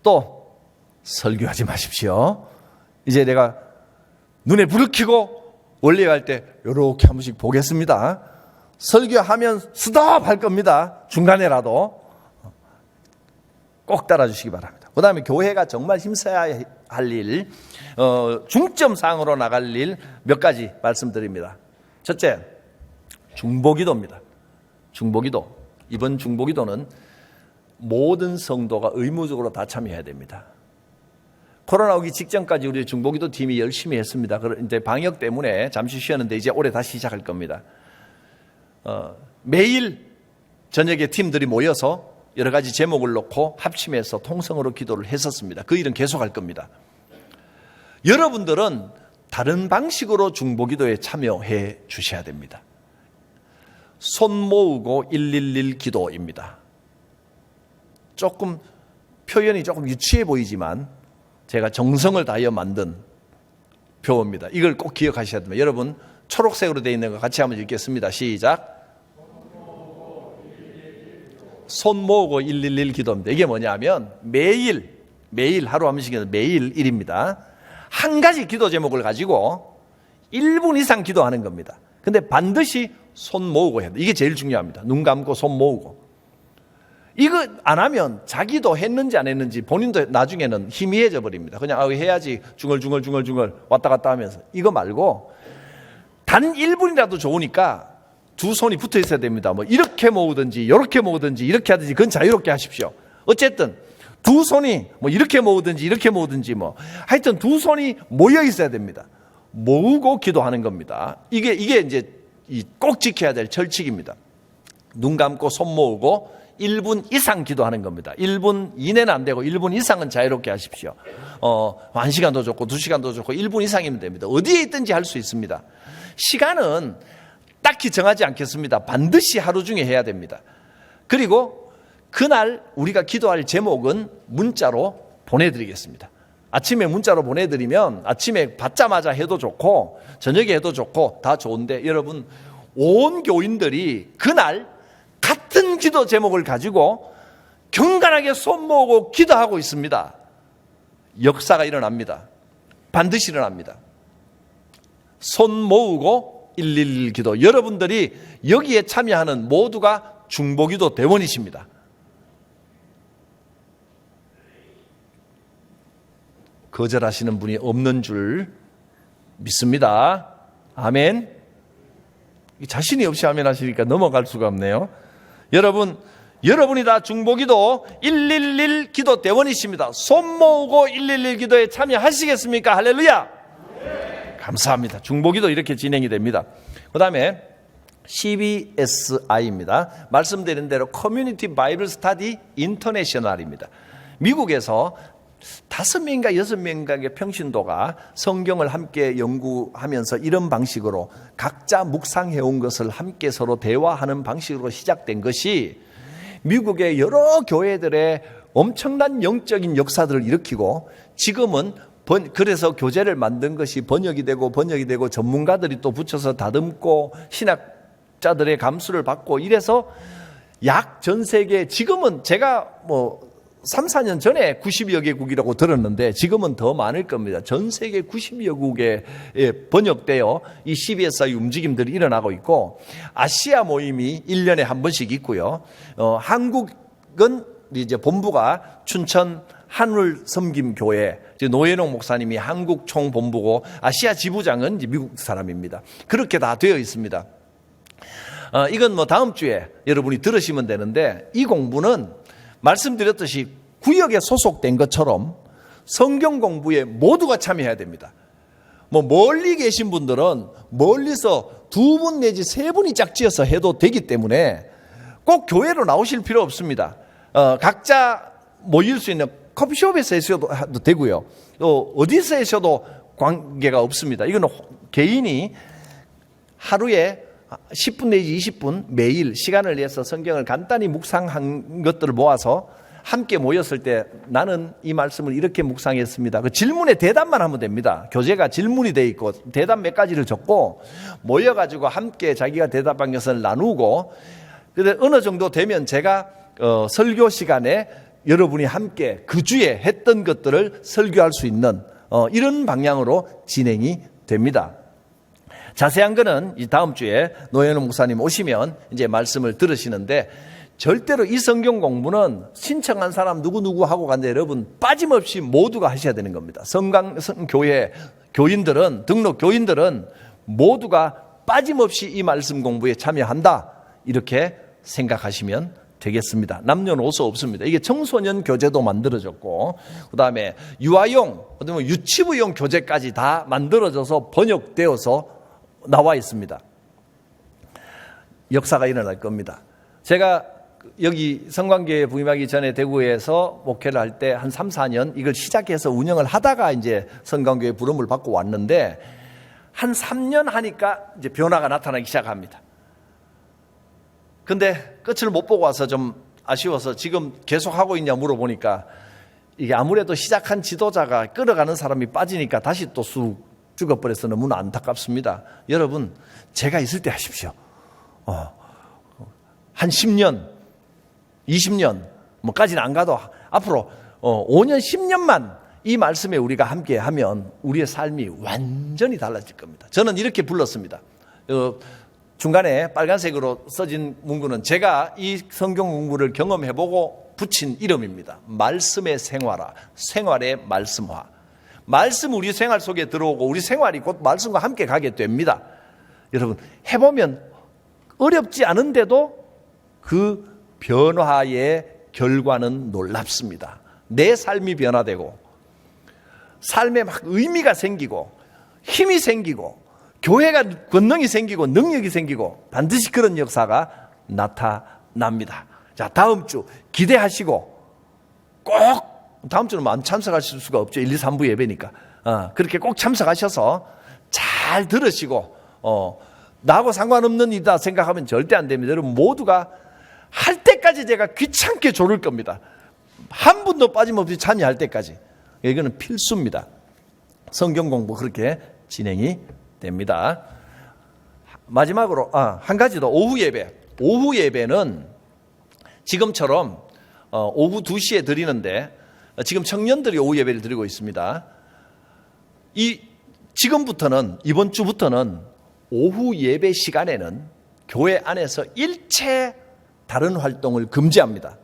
또 설교하지 마십시오. 이제 내가 눈에 불을 켜고 원래 할 때 이렇게 한 번씩 보겠습니다. 설교하면 스톱 할 겁니다. 중간에라도 꼭 따라주시기 바랍니다. 그 다음에 교회가 정말 힘써야 할 일, 중점사항으로 나갈 일 몇 가지 말씀드립니다. 첫째, 중보기도입니다. 중보기도. 이번 중보기도는 모든 성도가 의무적으로 다 참여해야 됩니다. 코로나 오기 직전까지 우리 중보기도 팀이 열심히 했습니다. 이제 방역 때문에 잠시 쉬었는데 이제 올해 다시 시작할 겁니다. 매일 저녁에 팀들이 모여서 여러 가지 제목을 놓고 합심해서 통성으로 기도를 했었습니다. 그 일은 계속할 겁니다. 여러분들은 다른 방식으로 중보기도에 참여해 주셔야 됩니다. 손 모으고 111 기도입니다. 조금 표현이 조금 유치해 보이지만 제가 정성을 다하여 만든 표어입니다. 이걸 꼭 기억하셔야 됩니다. 여러분 초록색으로 되어 있는 거 같이 한번 읽겠습니다. 시작. 손 모으고 111 기도입니다. 이게 뭐냐면 매일 하루 한 번씩 매일 일입니다. 한 가지 기도 제목을 가지고 1분 이상 기도하는 겁니다. 근데 반드시 손 모으고 해야 돼요. 이게 제일 중요합니다. 눈 감고 손 모으고. 이거 안 하면 자기도 했는지 안 했는지 본인도 나중에는 희미해져 버립니다. 그냥 해야지 중얼중얼 왔다 갔다 하면서. 이거 말고 단 1분이라도 좋으니까 두 손이 붙어 있어야 됩니다. 뭐 이렇게 모으든지 이렇게 모으든지 이렇게 하든지 그건 자유롭게 하십시오. 어쨌든 두 손이 뭐 이렇게 모으든지 뭐 하여튼 두 손이 모여 있어야 됩니다. 모으고 기도하는 겁니다. 이게 이제 꼭 지켜야 될 철칙입니다. 눈 감고 손 모으고 1분 이상 기도하는 겁니다. 1분 이내는 안 되고 1분 이상은 자유롭게 하십시오. 1시간도 좋고 2시간도 좋고 1분 이상이면 됩니다. 어디에 있든지 할 수 있습니다. 시간은 딱히 정하지 않겠습니다. 반드시 하루 중에 해야 됩니다. 그리고 그날 우리가 기도할 제목은 문자로 보내드리겠습니다. 아침에 문자로 보내드리면 아침에 받자마자 해도 좋고 저녁에 해도 좋고 다 좋은데 여러분 온 교인들이 그날 같은 기도 제목을 가지고 경건하게 손 모으고 기도하고 있습니다. 역사가 일어납니다. 반드시 일어납니다. 손 모으고 111 기도. 여러분들이 여기에 참여하는 모두가 중보기도 대원이십니다. 거절하시는 분이 없는 줄 믿습니다. 아멘. 자신이 없이 아멘 하시니까 넘어갈 수가 없네요. 여러분이 다 중보기도 111 기도 대원이십니다. 손 모으고 111 기도에 참여하시겠습니까? 할렐루야. 네. 감사합니다. 중보기도 이렇게 진행이 됩니다. 그 다음에 CBSI입니다. 말씀드린 대로 커뮤니티 바이블 스터디 인터내셔널입니다. 미국에서 5명인가 6명의 평신도가 성경을 함께 연구하면서 이런 방식으로 각자 묵상해온 것을 함께 서로 대화하는 방식으로 시작된 것이 미국의 여러 교회들의 엄청난 영적인 역사들을 일으키고 지금은 그래서 교재를 만든 것이 번역이 되고 전문가들이 또 붙여서 다듬고 신학자들의 감수를 받고 이래서 약 전 세계 지금은 제가 3, 4년 전에 90여 개국이라고 들었는데 지금은 더 많을 겁니다. 전 세계 90여 국에 번역되어 이 CBSI 움직임들이 일어나고 있고 아시아 모임이 1년에 한 번씩 있고요. 한국은 이제 본부가 춘천 한울 섬김교회 노현옥 목사님이 한국 총본부고 아시아 지부장은 이제 미국 사람입니다. 그렇게 다 되어 있습니다. 이건 다음 주에 여러분이 들으시면 되는데 이 공부는 말씀드렸듯이 구역에 소속된 것처럼 성경 공부에 모두가 참여해야 됩니다. 멀리 계신 분들은 멀리서 2분 내지 3분이 짝지어서 해도 되기 때문에 꼭 교회로 나오실 필요 없습니다. 각자 모일 수 있는 커피숍에서 하셔도 되고요. 또 어디서 하셔도 관계가 없습니다. 이거는 개인이 하루에 10분 내지 20분 매일 시간을 내서 성경을 간단히 묵상한 것들을 모아서 함께 모였을 때 나는 이 말씀을 이렇게 묵상했습니다. 그 질문에 대답만 하면 됩니다. 교재가 질문이 돼 있고 대답 몇 가지를 적고 모여가지고 함께 자기가 대답한 것을 나누고 근데 어느 정도 되면 제가 설교 시간에 여러분이 함께 그 주에 했던 것들을 설교할 수 있는 이런 방향으로 진행이 됩니다. 자세한 거는 이 다음 주에 노현우 목사님 오시면 이제 말씀을 들으시는데 절대로 이 성경 공부는 신청한 사람 누구누구 하고 간데 여러분 빠짐없이 모두가 하셔야 되는 겁니다. 성강교회 교인들은 등록 교인들은 모두가 빠짐없이 이 말씀 공부에 참여한다 이렇게 생각하시면 되겠습니다. 남녀노소 없습니다. 이게 청소년 교재도 만들어졌고 그다음에 유아용, 그다음에 유치부용 교재까지 다 만들어져서 번역되어서 나와 있습니다. 역사가 일어날 겁니다. 제가 여기 성광교회 부임하기 전에 대구에서 목회를 할 때 한 3, 4년 이걸 시작해서 운영을 하다가 이제 성광교회 부름을 받고 왔는데 한 3년 하니까 이제 변화가 나타나기 시작합니다. 근데 끝을 못 보고 와서 좀 아쉬워서 지금 계속 하고 있냐 물어보니까 이게 아무래도 시작한 지도자가 끌어가는 사람이 빠지니까 다시 또 쑥 죽어버려서 너무나 안타깝습니다. 여러분, 제가 있을 때 하십시오. 한 10년, 20년 뭐까지는 안 가도 앞으로 5년, 10년만 이 말씀에 우리가 함께 하면 우리의 삶이 완전히 달라질 겁니다. 저는 이렇게 불렀습니다. 중간에 빨간색으로 써진 문구는 제가 이 성경 공부를 경험해보고 붙인 이름입니다. 말씀의 생활화, 생활의 말씀화. 말씀 우리 생활 속에 들어오고 우리 생활이 곧 말씀과 함께 가게 됩니다. 여러분, 해보면 어렵지 않은데도 그 변화의 결과는 놀랍습니다. 내 삶이 변화되고 삶에 막 의미가 생기고 힘이 생기고 교회가 권능이 생기고 능력이 생기고 반드시 그런 역사가 나타납니다. 자, 다음 주 기대하시고 꼭 다음 주는 안 참석하실 수가 없죠. 1, 2, 3부 예배니까. 그렇게 꼭 참석하셔서 잘 들으시고 나하고 상관없는 일이다 생각하면 절대 안 됩니다. 여러분 모두가 할 때까지 제가 귀찮게 조를 겁니다. 한 분도 빠짐없이 참여할 때까지. 이거는 필수입니다. 성경 공부 그렇게 진행이 됩니다. 마지막으로 한 가지 더. 오후 예배. 오후 예배는 지금처럼 오후 2시에 드리는데 지금 청년들이 오후 예배를 드리고 있습니다. 지금부터는 이번 주부터는 오후 예배 시간에는 교회 안에서 일체 다른 활동을 금지합니다.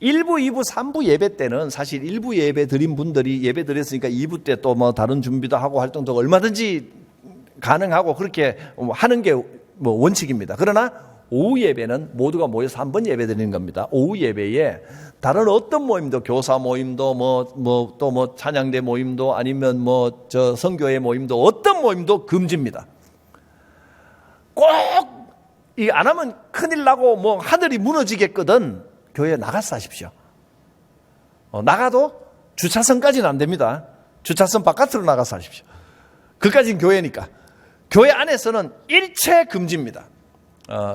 1부, 2부, 3부 예배 때는 사실 1부 예배 드린 분들이 예배 드렸으니까 2부 때 또 뭐 다른 준비도 하고 활동도 얼마든지 가능하고 그렇게 하는 게 뭐 원칙입니다. 그러나 오후 예배는 모두가 모여서 한 번 예배 드리는 겁니다. 오후 예배에 다른 어떤 모임도 교사 모임도 또 뭐 찬양대 모임도 아니면 뭐 저 선교회 모임도 어떤 모임도 금지입니다. 꼭 이 안 하면 큰일 나고 뭐 하늘이 무너지겠거든 교회에 나가서 하십시오. 나가도 주차선까지는 안 됩니다. 주차선 바깥으로 나가서 하십시오. 그까지는 교회니까. 교회 안에서는 일체 금지입니다.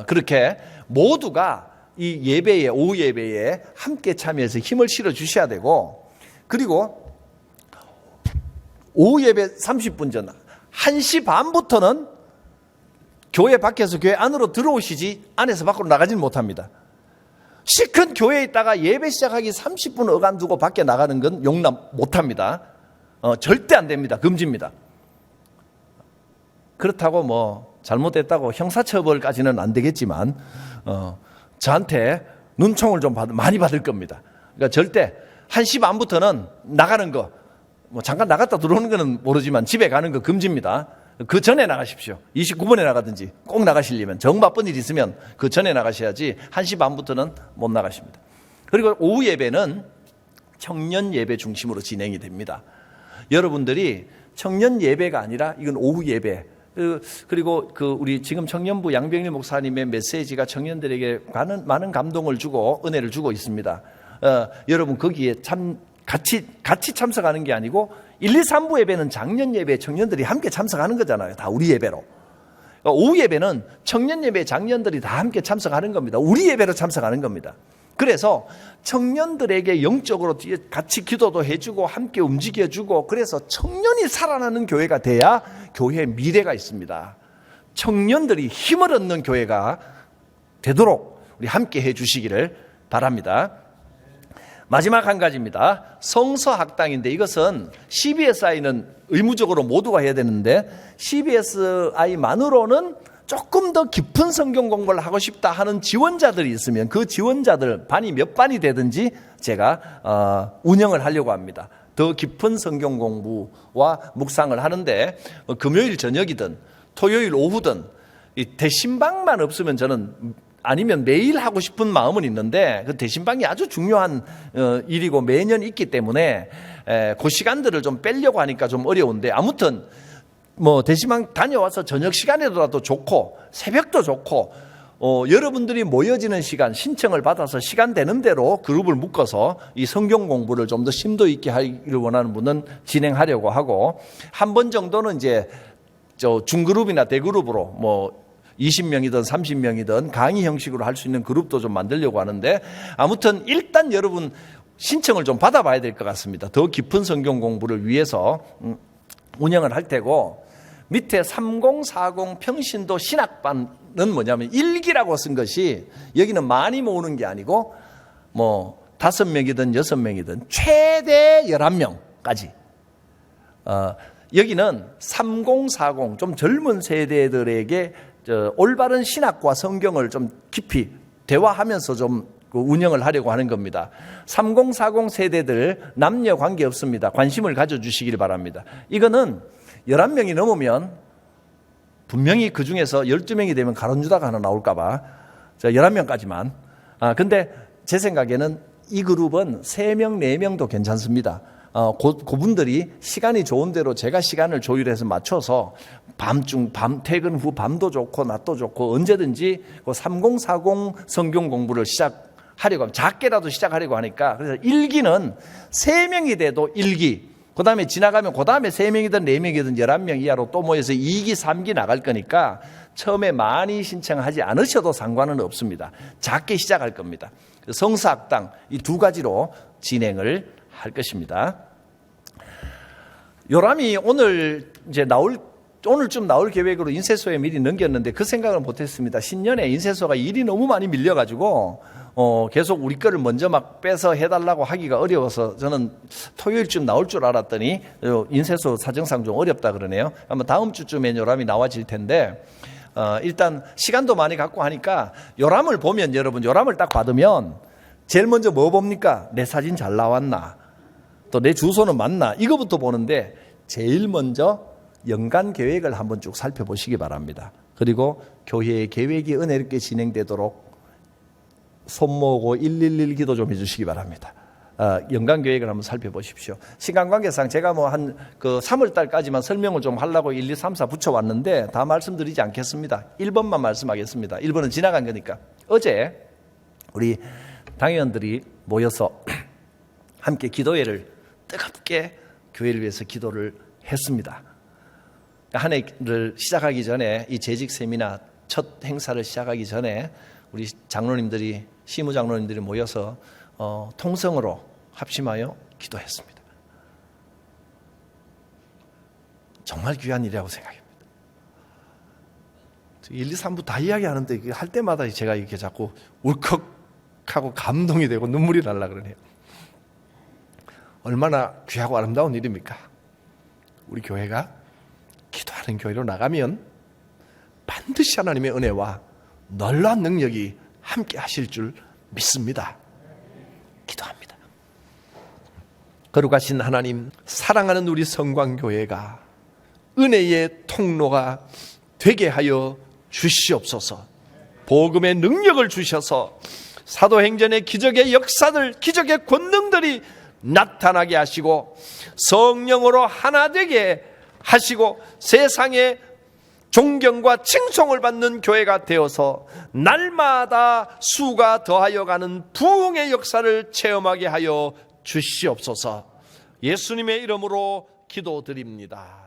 그렇게 모두가 이 예배에 오후 예배에 함께 참여해서 힘을 실어 주셔야 되고 그리고 오후 예배 30분 전 1시 반부터는 교회 밖에서 교회 안으로 들어오시지 안에서 밖으로 나가지는 못합니다. 시큰 교회에 있다가 예배 시작하기 30분 어간 두고 밖에 나가는 건 용납 못합니다. 절대 안 됩니다. 금지입니다. 그렇다고 뭐 잘못됐다고 형사처벌까지는 안 되겠지만 저한테 눈총을 좀 많이 받을 겁니다. 그러니까 절대 1시 반부터는 나가는 거 뭐 잠깐 나갔다 들어오는 거는 모르지만 집에 가는 거 금지입니다. 그 전에 나가십시오. 29분에 나가든지 꼭 나가시려면 정 바쁜 일 있으면 그 전에 나가셔야지 1시 반부터는 못 나가십니다. 그리고 오후 예배는 청년 예배 중심으로 진행이 됩니다. 여러분들이 청년 예배가 아니라 이건 오후 예배 그리고 우리 지금 청년부 양병일 목사님의 메시지가 청년들에게 많은 감동을 주고 은혜를 주고 있습니다. 여러분 거기에 같이 참석하는 게 아니고 1, 2, 3부 예배는 작년 예배 청년들이 함께 참석하는 거잖아요. 다 우리 예배로. 오후 예배는 청년 예배 장년들이 다 함께 참석하는 겁니다. 우리 예배로 참석하는 겁니다. 그래서 청년들에게 영적으로 같이 기도도 해주고 함께 움직여주고 그래서 청년이 살아나는 교회가 돼야 교회의 미래가 있습니다. 청년들이 힘을 얻는 교회가 되도록 우리 함께 해주시기를 바랍니다. 마지막 한 가지입니다. 성서학당인데 이것은 CBSI는 의무적으로 모두가 해야 되는데 CBSI만으로는 조금 더 깊은 성경 공부를 하고 싶다 하는 지원자들이 있으면 그 지원자들 반이 몇 반이 되든지 제가 운영을 하려고 합니다. 더 깊은 성경 공부와 묵상을 하는데 금요일 저녁이든 토요일 오후든 이 대신방만 없으면 저는 아니면 매일 하고 싶은 마음은 있는데 그 대신방이 아주 중요한 일이고 매년 있기 때문에 그 시간들을 좀 빼려고 하니까 좀 어려운데 아무튼 뭐 대신방 다녀와서 저녁 시간에도 좋고 새벽도 좋고 여러분들이 모여지는 시간 신청을 받아서 시간 되는 대로 그룹을 묶어서 이 성경 공부를 좀 더 심도 있게 하기를 원하는 분은 진행하려고 하고 한 번 정도는 이제 저 중그룹이나 대그룹으로 뭐 20명이든 30명이든 강의 형식으로 할 수 있는 그룹도 좀 만들려고 하는데, 아무튼 일단 여러분 신청을 좀 받아봐야 될 것 같습니다. 더 깊은 성경 공부를 위해서 운영을 할 테고, 밑에 3040 평신도 신학반은 뭐냐면 일기라고 쓴 것이, 여기는 많이 모으는 게 아니고 뭐 5명이든 6명이든 최대 11명까지. 여기는 3040 좀 젊은 세대들에게 올바른 신학과 성경을 좀 깊이 대화하면서 좀 운영을 하려고 하는 겁니다. 3040 세대들 남녀 관계 없습니다. 관심을 가져주시길 바랍니다. 이거는 11명이 넘으면 분명히 그 중에서 12명이 되면 가론유다가 하나 나올까 봐 11명까지만. 근데 제 생각에는 이 그룹은 3명, 4명도 괜찮습니다. 그분들이 시간이 좋은 대로 제가 시간을 조율해서 맞춰서 퇴근 후 밤도 좋고 낮도 좋고 언제든지 그 3040 성경 공부를 시작하려고 하면, 작게라도 시작하려고 하니까, 그래서 1기는 3명이 돼도 1기, 그 다음에 지나가면 그 다음에 3명이든 4명이든 11명 이하로 또 모여서 2기, 3기 나갈 거니까 처음에 많이 신청하지 않으셔도 상관은 없습니다. 작게 시작할 겁니다. 성사학당 이 2가지로 진행을 할 것입니다. 요람이 오늘쯤 나올 계획으로 인쇄소에 미리 넘겼는데 그 생각을 못했습니다. 신년에 인쇄소가 일이 너무 많이 밀려가지고 계속 우리 거를 먼저 막 빼서 해달라고 하기가 어려워서 저는 토요일쯤 나올 줄 알았더니 인쇄소 사정상 좀 어렵다 그러네요. 아마 다음 주쯤에 요람이 나와질 텐데, 일단 시간도 많이 갖고 하니까 요람을 보면, 여러분 요람을 딱 받으면 제일 먼저 뭐 봅니까? 내 사진 잘 나왔나? 또 내 주소는 맞나? 이거부터 보는데, 제일 먼저 연간 계획을 한번 쭉 살펴보시기 바랍니다. 그리고 교회의 계획이 은혜롭게 진행되도록 손 모으고 111 기도 좀 해주시기 바랍니다. 연간 계획을 한번 살펴보십시오. 시간 관계상 제가 한 3월 달까지만 설명을 좀 하려고 1, 2, 3, 4 붙여왔는데 다 말씀드리지 않겠습니다. 1번만 말씀하겠습니다. 1번은 지나간 거니까. 어제 우리 당회원들이 모여서 함께 기도회를 뜨겁게 교회를 위해서 기도를 했습니다. 한 해를 시작하기 전에, 이 재직 세미나 첫 행사를 시작하기 전에 우리 장로님들이, 시무 장로님들이 모여서 통성으로 합심하여 기도했습니다. 정말 귀한 일이라고 생각합니다. 1, 2, 3부 다 이야기하는데 할 때마다 제가 이렇게 자꾸 울컥하고 감동이 되고 눈물이 날라 그러네요. 얼마나 귀하고 아름다운 일입니까? 우리 교회가 기도하는 교회로 나가면 반드시 하나님의 은혜와 놀라운 능력이 함께 하실 줄 믿습니다. 기도합니다. 거룩하신 하나님, 사랑하는 우리 성광교회가 은혜의 통로가 되게 하여 주시옵소서. 복음의 능력을 주셔서 사도행전의 기적의 역사들, 기적의 권능들이 나타나게 하시고 성령으로 하나 되게 하시고 세상에 존경과 칭송을 받는 교회가 되어서 날마다 수가 더하여 가는 부흥의 역사를 체험하게 하여 주시옵소서. 예수님의 이름으로 기도드립니다.